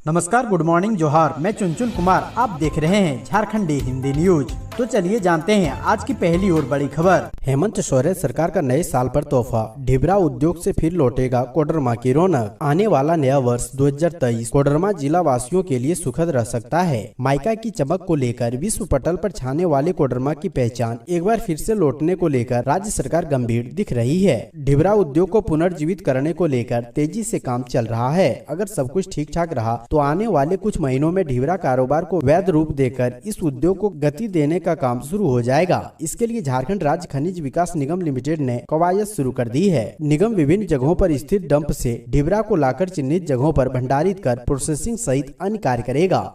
नमस्कार, good morning, जोहार। मैं चुनचुन कुमार, आप देख रहे हैं झारखंडी हिंदी न्यूज। तो चलिए जानते हैं आज की पहली और बड़ी खबर। हेमंत सोरेन सरकार का नए साल पर तोहफा, ढिबरा उद्योग से फिर लौटेगा कोडरमा की रौनक। आने वाला नया वर्ष 2023 कोडरमा जिला वासियों के लिए सुखद रह सकता है। माइका की चमक को लेकर विश्व पटल पर छाने वाले कोडरमा की पहचान एक बार फिर से लौटने को लेकर राज्य सरकार गंभीर दिख रही है। ढिबरा उद्योग को पुनर्जीवित करने को लेकर तेजी से काम चल रहा है। अगर सब कुछ ठीक ठाक रहा तो आने वाले कुछ महीनों में ढिबरा कारोबार को वैध रूप देकर इस उद्योग को गति देने का काम शुरू हो जाएगा। इसके लिए झारखंड राज्य खनिज विकास निगम लिमिटेड ने कवायद शुरू कर दी है। निगम विभिन्न जगहों पर स्थित डंप से ढिबरा को लाकर चिन्हित जगहों पर भंडारित कर प्रोसेसिंग सहित अन्य कार्य करेगा।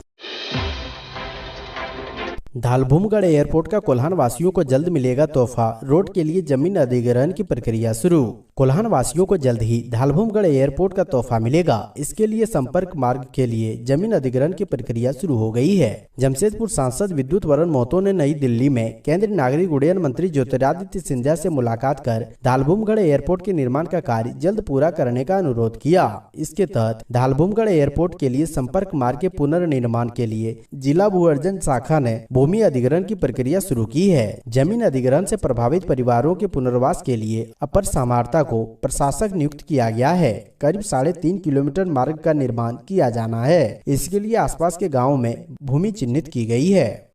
धालभूमगढ़ एयरपोर्ट का कोल्हान वासियों को जल्द मिलेगा तोहफा, रोड के लिए जमीन अधिग्रहण की प्रक्रिया शुरू। कोल्हान वासियों को जल्द ही धालभूमगढ़ एयरपोर्ट का तोहफा मिलेगा। इसके लिए संपर्क मार्ग के लिए जमीन अधिग्रहण की प्रक्रिया शुरू हो गई है। जमशेदपुर सांसद विद्युत वरण महतो ने नई दिल्ली में केंद्रीय नागरिक उड्डयन मंत्री ज्योतिरादित्य सिंधिया से मुलाकात कर धालभूमगढ़ एयरपोर्ट के निर्माण का कार्य जल्द पूरा करने का अनुरोध किया। इसके तहत धालभूमगढ़ एयरपोर्ट के लिए संपर्क मार्ग के पुनर्निर्माण के लिए जिला भू अर्जन शाखा ने भूमि अधिग्रहण की प्रक्रिया शुरू की है। जमीन अधिग्रहण से प्रभावित परिवारों के पुनर्वास के लिए अपर समाहर्ता को प्रशासक नियुक्त किया गया है। करीब 3.5 किलोमीटर मार्ग का निर्माण किया जाना है। इसके लिए आसपास के गांवों में भूमि चिन्हित की गई है।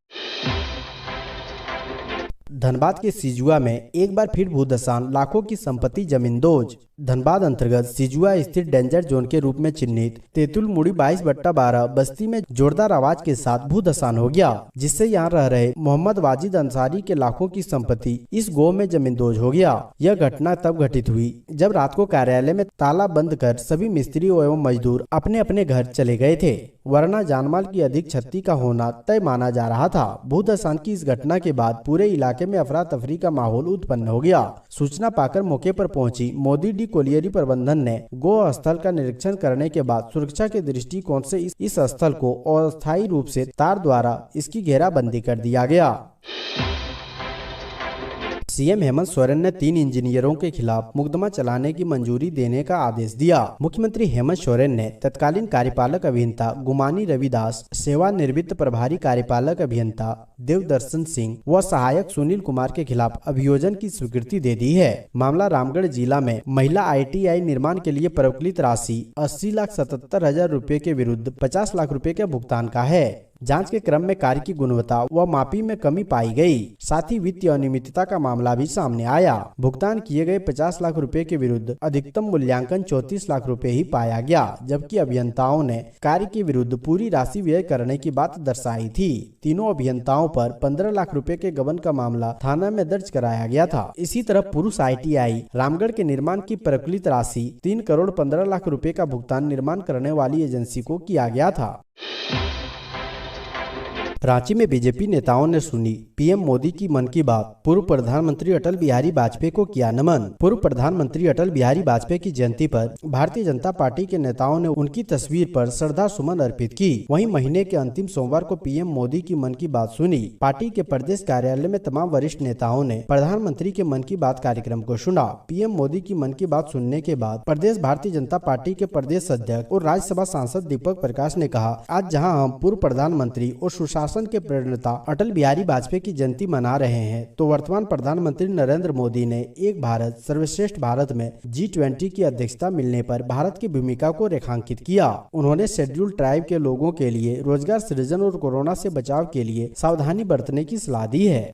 धनबाद के सिजुआ में एक बार फिर भूधसान, लाखों की संपत्ति जमींदोज। धनबाद अंतर्गत सिजुआ स्थित डेंजर जोन के रूप में चिन्हित तेतुल मुड़ी 22/12 बस्ती में जोरदार आवाज के साथ भूधसान हो गया, जिससे यहां रह रहे मोहम्मद वाजिद अंसारी के लाखों की संपत्ति इस गांव में जमींदोज हो गया। यह घटना तब घटित हुई जब रात को कार्यालय में ताला बंद कर सभी मिस्त्री एवं मजदूर अपने अपने घर चले गए थे, वरना जानमाल की अधिक क्षति का होना तय माना जा रहा था। भूधसान की इस घटना के बाद पूरे इलाके में अफरा तफरी का माहौल उत्पन्न हो गया। सूचना पाकर मौके पर पहुंची मोदी डी कोलियरी प्रबंधन ने गो स्थल का निरीक्षण करने के बाद सुरक्षा के दृष्टिकोण से इस स्थल को अस्थायी रूप से तार द्वारा इसकी घेराबंदी कर दिया गया। सीएम हेमंत सोरेन ने 3 इंजीनियरों के खिलाफ मुकदमा चलाने की मंजूरी देने का आदेश दिया। मुख्यमंत्री हेमंत सोरेन ने तत्कालीन कार्यपालक अभियंता गुमानी रविदास, सेवानिवृत्त प्रभारी कार्यपालक अभियंता देवदर्शन सिंह व सहायक सुनील कुमार के खिलाफ अभियोजन की स्वीकृति दे दी है। मामला रामगढ़ जिला में महिला ITI निर्माण के लिए प्रवलित राशि 80,77,000 रूपए के विरुद्ध 50 लाख रूपए के भुगतान का है। जांच के क्रम में कार्य की गुणवत्ता व मापी में कमी पाई गई। साथ ही वित्तीय अनियमितता का मामला भी सामने आया। भुगतान किए गए 50 लाख रुपए के विरुद्ध अधिकतम मूल्यांकन 34 लाख रुपए ही पाया गया, जबकि अभियंताओं ने कार्य के विरुद्ध पूरी राशि व्यय करने की बात दर्शाई थी। तीनों अभियंताओं पर 15 लाख रुपए के गबन का मामला थाना में दर्ज कराया गया था। इसी तरह पुरुष ITI रामगढ़ के निर्माण की प्रवलित राशि 3 करोड़ 15 लाख रुपए का भुगतान निर्माण करने वाली एजेंसी को किया गया था। रांची में बीजेपी नेताओं ने सुनी PM मोदी की मन की बात, पूर्व प्रधानमंत्री अटल बिहारी वाजपेयी को किया नमन। पूर्व प्रधानमंत्री अटल बिहारी वाजपेयी की जयंती पर भारतीय जनता पार्टी के नेताओं ने उनकी तस्वीर पर श्रद्धा सुमन अर्पित की। वहीं महीने के अंतिम सोमवार को PM मोदी की मन की बात सुनी। पार्टी के प्रदेश कार्यालय में तमाम वरिष्ठ नेताओं ने प्रधानमंत्री के मन की बात कार्यक्रम को सुना। PM मोदी की मन की बात सुनने के बाद प्रदेश भारतीय जनता पार्टी के प्रदेश अध्यक्ष और राज्यसभा सांसद दीपक प्रकाश ने कहा, आज जहाँ हम पूर्व प्रधानमंत्री और सुशासन के प्रणेता अटल बिहारी वाजपेयी की जयंती मना रहे हैं, तो वर्तमान प्रधानमंत्री नरेंद्र मोदी ने एक भारत सर्वश्रेष्ठ भारत में G20 की अध्यक्षता मिलने पर भारत की भूमिका को रेखांकित किया। उन्होंने शेड्यूल्ड ट्राइब के लोगों के लिए रोजगार सृजन और कोरोना से बचाव के लिए सावधानी बरतने की सलाह दी है।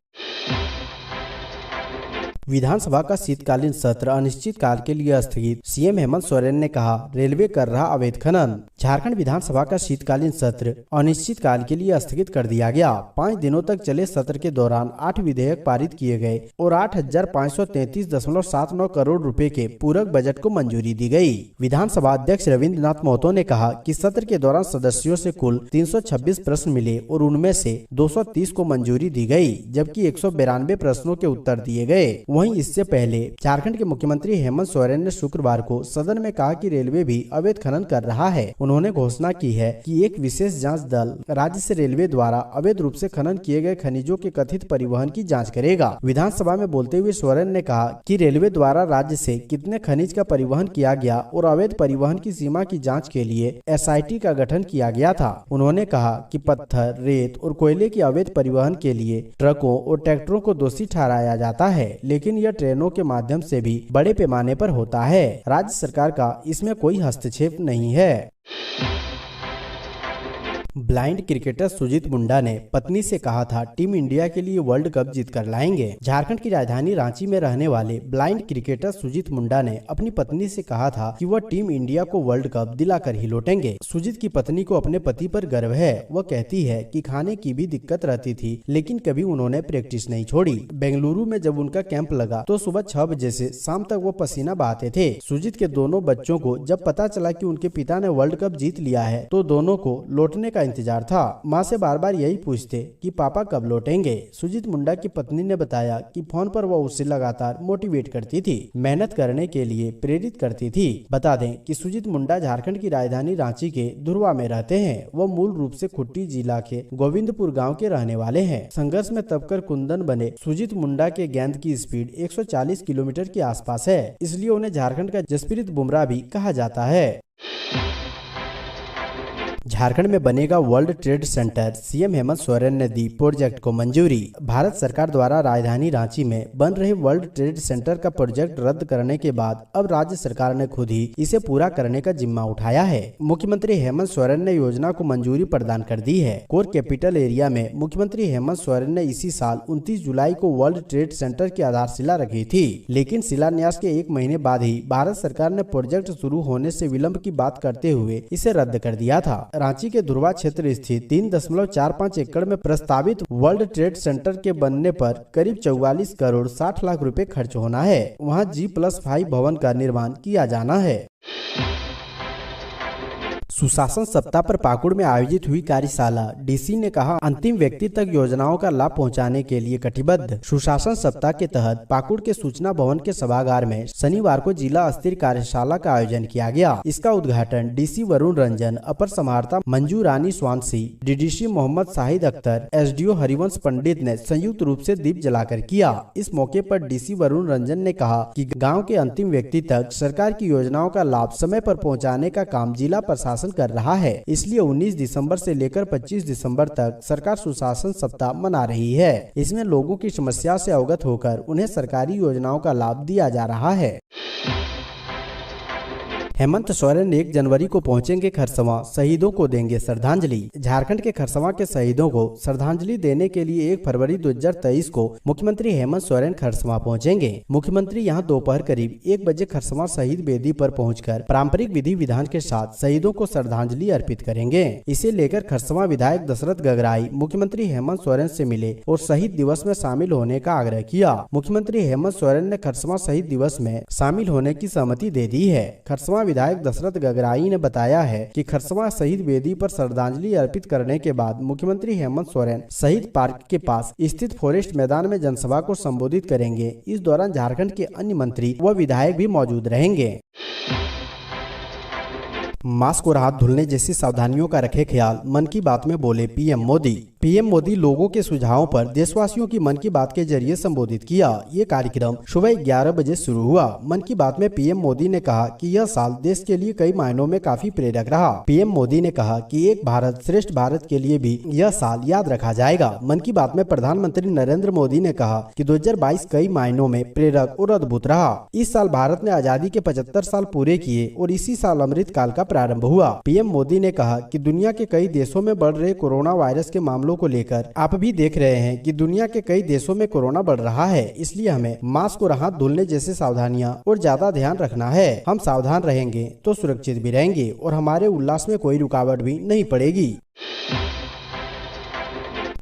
विधानसभा का शीतकालीन सत्र अनिश्चित काल के लिए स्थगित, सीएम हेमंत सोरेन ने कहा, रेलवे कर रहा अवैध खनन। झारखंड विधानसभा का शीतकालीन सत्र अनिश्चित काल के लिए स्थगित कर दिया गया। 5 दिनों तक चले सत्र के दौरान 8 विधेयक पारित किए गए और 8,533.79 करोड़ रुपए के पूरक बजट को मंजूरी दी गई। विधानसभा अध्यक्ष रविंद्र नाथ महतो ने कहा कि सत्र के दौरान सदस्यों से कुल 326 प्रश्न मिले और उनमें से 230 को मंजूरी दी गई, जबकि 192 प्रश्नों के उत्तर दिए गए। वहीं इससे पहले झारखंड के मुख्यमंत्री हेमंत सोरेन ने शुक्रवार को सदन में कहा कि रेलवे भी अवैध खनन कर रहा है। उन्होंने घोषणा की है कि एक विशेष जांच दल राज्य से रेलवे द्वारा अवैध रूप से खनन किए गए खनिजों के कथित परिवहन की जांच करेगा। विधानसभा में बोलते हुए सोरेन ने कहा कि रेलवे द्वारा राज्य से कितने खनिज का परिवहन किया गया और अवैध परिवहन की सीमा की जाँच के लिए SIT का गठन किया गया था। उन्होंने कहा कि पत्थर, रेत और कोयले की अवैध परिवहन के लिए ट्रकों और ट्रैक्टरों को दोषी ठहराया जाता है, लेकिन यह ट्रेनों के माध्यम से भी बड़े पैमाने पर होता है। राज्य सरकार का इसमें कोई हस्तक्षेप नहीं है। ब्लाइंड क्रिकेटर सुजीत मुंडा ने पत्नी से कहा था टीम इंडिया के लिए वर्ल्ड कप जीत कर लाएंगे। झारखंड की राजधानी रांची में रहने वाले ब्लाइंड क्रिकेटर सुजीत मुंडा ने अपनी पत्नी से कहा था कि वह टीम इंडिया को वर्ल्ड कप दिलाकर ही लौटेंगे। सुजीत की पत्नी को अपने पति पर गर्व है। वह कहती है कि खाने की भी दिक्कत रहती थी, लेकिन कभी उन्होंने प्रैक्टिस नहीं छोड़ी। बेंगलुरु में जब उनका कैंप लगा तो सुबह 6 बजे से शाम तक वो पसीना बहाते थे। सुजीत के दोनों बच्चों को जब पता चला कि उनके पिता ने वर्ल्ड कप जीत लिया है तो दोनों को लौटने का इंतजार था। मां से बार बार यही पूछते कि पापा कब लौटेंगे। सुजीत मुंडा की पत्नी ने बताया कि फोन पर वह उससे लगातार मोटिवेट करती थी, मेहनत करने के लिए प्रेरित करती थी। बता दें कि सुजीत मुंडा झारखंड की राजधानी रांची के धुरवा में रहते हैं। वह मूल रूप से खुट्टी जिला के गोविंदपुर गाँव के रहने वाले हैं। संघर्ष में तबकर कुंदन बने सुजीत मुंडा के गेंद की स्पीड 140 किलोमीटर के आसपास है, इसलिए उन्हें झारखंड का जसप्रीत बुमराह भी कहा जाता है। झारखंड में बनेगा world trade centre, CM Hemant Soren ने दी प्रोजेक्ट को मंजूरी। भारत सरकार द्वारा राजधानी रांची में बन रहे वर्ल्ड ट्रेड सेंटर का प्रोजेक्ट रद्द करने के बाद अब राज्य सरकार ने खुद ही इसे पूरा करने का जिम्मा उठाया है। मुख्यमंत्री हेमंत सोरेन ने योजना को मंजूरी प्रदान कर दी है। कोर कैपिटल एरिया में मुख्यमंत्री हेमंत सोरेन ने इसी साल 29 जुलाई को वर्ल्ड ट्रेड सेंटर की आधारशिला रखी थी, लेकिन शिलान्यास के 1 महीने बाद ही भारत सरकार ने प्रोजेक्ट शुरू होने से विलंब की बात करते हुए इसे रद्द कर दिया था। रांची के धुरवा क्षेत्र स्थित 3.45 एकड़ में प्रस्तावित वर्ल्ड ट्रेड सेंटर के बनने पर करीब 44 करोड़ 60 लाख रुपए खर्च होना है। वहां G+5 भवन का निर्माण किया जाना है। सुशासन सप्ताह पर पाकुड़ में आयोजित हुई कार्यशाला, डीसी ने कहा अंतिम व्यक्ति तक योजनाओं का लाभ पहुंचाने के लिए कटिबद्ध। सुशासन सप्ताह के तहत पाकुड़ के सूचना भवन के सभागार में शनिवार को जिला स्तरीय कार्यशाला का आयोजन किया गया। इसका उद्घाटन डीसी वरुण रंजन, अपर समाहर्ता मंजू रानी स्वांसी, डीडीसी मोहम्मद शाहिद अख्तर, एसडीओ हरिवंश पंडित ने संयुक्त रूप से दीप जलाकर किया। इस मौके पर डीसी वरुण रंजन ने कहा कि गाँव के अंतिम व्यक्ति तक सरकार की योजनाओं का लाभ समय पर पहुँचाने का काम जिला प्रशासन कर रहा है, इसलिए 19 दिसंबर से लेकर 25 दिसंबर तक सरकार सुशासन सप्ताह मना रही है। इसमें लोगों की समस्या से अवगत होकर उन्हें सरकारी योजनाओं का लाभ दिया जा रहा है। हेमंत सोरेन 1 जनवरी को पहुंचेंगे खरसवां, शहीदों को देंगे श्रद्धांजलि। झारखंड के खरसवां के शहीदों को श्रद्धांजलि देने के लिए 1 फरवरी 2023 को मुख्यमंत्री हेमंत सोरेन खरसवां पहुंचेंगे। मुख्यमंत्री यहां दोपहर करीब 1 बजे खरसवां शहीद वेदी पर पहुंचकर पारंपरिक विधि विधान के साथ शहीदों को श्रद्धांजलि अर्पित करेंगे। इसे लेकर खरसवां विधायक दशरथ गगराई मुख्यमंत्री हेमंत सोरेन से मिले और शहीद दिवस में शामिल होने का आग्रह किया। मुख्यमंत्री हेमंत सोरेन ने खरसवां शहीद दिवस में शामिल होने की सहमति दे दी है। खरसवां विधायक दशरथ गगराई ने बताया है कि खरसवां शहीद वेदी पर श्रद्धांजलि अर्पित करने के बाद मुख्यमंत्री हेमंत सोरेन शहीद पार्क के पास स्थित फॉरेस्ट मैदान में जनसभा को संबोधित करेंगे। इस दौरान झारखंड के अन्य मंत्री व विधायक भी मौजूद रहेंगे। मास्क और हाथ धुलने जैसी सावधानियों का रखे ख्याल, मन की बात में बोले पीएम मोदी। पीएम मोदी लोगों के सुझावों पर देशवासियों की मन की बात के जरिए संबोधित किया। ये कार्यक्रम सुबह 11 बजे शुरू हुआ। मन की बात में पीएम मोदी ने कहा कि यह साल देश के लिए कई मायनों में काफी प्रेरक रहा। पीएम मोदी ने कहा कि एक भारत श्रेष्ठ भारत के लिए भी यह साल याद रखा जाएगा। मन की बात में प्रधानमंत्री नरेंद्र मोदी ने कहा कि 2022 कई मायनों में प्रेरक और अद्भुत रहा। इस साल भारत ने आजादी के 75 साल पूरे किए और इसी साल अमृत काल का प्रारंभ हुआ। पीएम मोदी ने कहा कि दुनिया के कई देशों में बढ़ रहे कोरोना वायरस के मामलों को लेकर आप भी देख रहे हैं कि दुनिया के कई देशों में कोरोना बढ़ रहा है, इसलिए हमें मास्क और हाथ धुलने जैसे सावधानियां और ज्यादा ध्यान रखना है। हम सावधान रहेंगे तो सुरक्षित भी रहेंगे और हमारे उल्लास में कोई रुकावट भी नहीं पड़ेगी।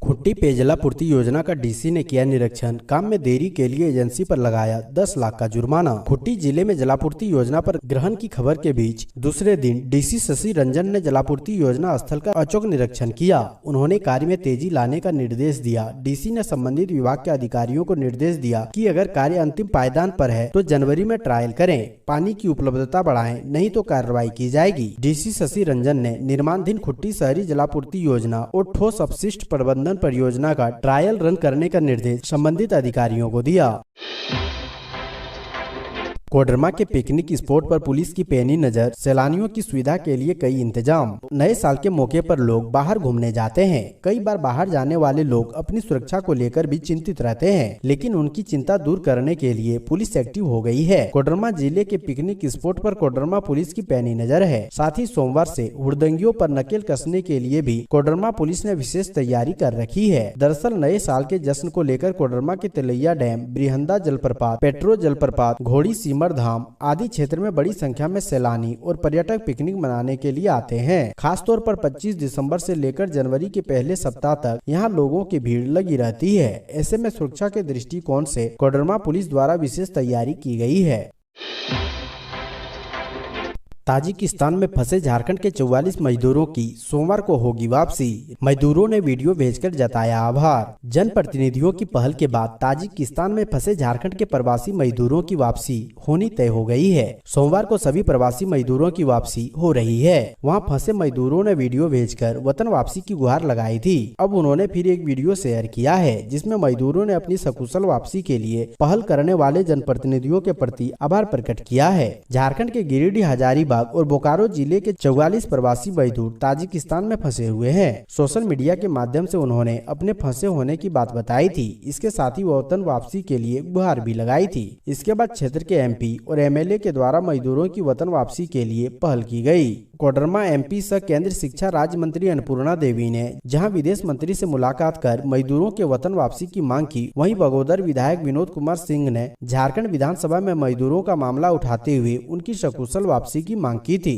खुट्टी पेयजलापूर्ति योजना का डीसी ने किया निरीक्षण, काम में देरी के लिए एजेंसी पर लगाया 10 लाख का जुर्माना। खुट्टी जिले में जलापूर्ति योजना पर ग्रहण की खबर के बीच दूसरे दिन डीसी शशि रंजन ने जलापूर्ति योजना स्थल का औचक निरीक्षण किया। उन्होंने कार्य में तेजी लाने का निर्देश दिया। डीसी ने संबंधित विभाग के अधिकारियों को निर्देश दिया कि अगर कार्य अंतिम पायदान पर है तो जनवरी में ट्रायल करें, पानी की उपलब्धता बढ़ाएं, नहीं तो कार्रवाई की जाएगी। डीसी शशि रंजन ने निर्माणाधीन खुट्टी शहरी जलापूर्ति योजना और ठोस अपशिष्ट प्रबंधन परियोजना का ट्रायल रन करने का निर्देश संबंधित अधिकारियों को दिया। कोडरमा के पिकनिक स्पॉट पर पुलिस की पैनी नजर, सैलानियों की सुविधा के लिए कई इंतजाम। नए साल के मौके पर लोग बाहर घूमने जाते हैं। कई बार बाहर जाने वाले लोग अपनी सुरक्षा को लेकर भी चिंतित रहते हैं, लेकिन उनकी चिंता दूर करने के लिए पुलिस एक्टिव हो गई है। कोडरमा जिले के पिकनिक स्पॉट पर कोडरमा पुलिस की पैनी नजर है। साथ ही सोमवार से हुड़दंगियों पर नकेल कसने के लिए भी कोडरमा पुलिस ने विशेष तैयारी कर रखी है। दरअसल नए साल के जश्न को लेकर कोडरमा के तिलैया डैम, ब्रिहंदा जलप्रपात, पेट्रो जलप्रपात, घोड़ी सीमर धाम आदि क्षेत्र में बड़ी संख्या में सैलानी और पर्यटक पिकनिक मनाने के लिए आते हैं। खासतौर पर 25 दिसंबर से लेकर जनवरी के पहले सप्ताह तक यहाँ लोगों की भीड़ लगी रहती है। ऐसे में सुरक्षा के दृष्टिकोण से कोडरमा पुलिस द्वारा विशेष तैयारी की गई है। ताजिकिस्तान में फंसे झारखंड के 44 मजदूरों की सोमवार को होगी वापसी। मजदूरों ने वीडियो भेजकर जताया आभार। जनप्रतिनिधियों की पहल के बाद ताजिकिस्तान में फंसे झारखंड के प्रवासी मजदूरों की वापसी होनी तय हो गई है। सोमवार को सभी प्रवासी मजदूरों की वापसी हो रही है। वहां फंसे मजदूरों ने वीडियो भेजकर वतन वापसी की गुहार लगाई थी। अब उन्होंने फिर एक वीडियो शेयर किया है, जिसमें मजदूरों ने अपनी सकुशल वापसी के लिए पहल करने वाले जनप्रतिनिधियों के प्रति आभार प्रकट किया है। झारखंड के गिरिडीह, हजारीबाग और बोकारो जिले के 44 प्रवासी मजदूर ताजिकिस्तान में फंसे हुए हैं। सोशल मीडिया के माध्यम से उन्होंने अपने फंसे होने की बात बताई थी। इसके साथ ही वतन वापसी के लिए गुहार भी लगाई थी। इसके बाद क्षेत्र के एमपी और एमएलए के द्वारा मजदूरों की वतन वापसी के लिए पहल की गई। कोडरमा एमपी सह केंद्रीय शिक्षा राज्य मंत्री अन्नपूर्णा देवी ने जहां विदेश मंत्री से मुलाकात कर मजदूरों के वतन वापसी की मांग की, वहीं बगोदर विधायक विनोद कुमार सिंह ने झारखंड विधानसभा में मजदूरों का मामला उठाते हुए उनकी सकुशल वापसी की मांग की थी।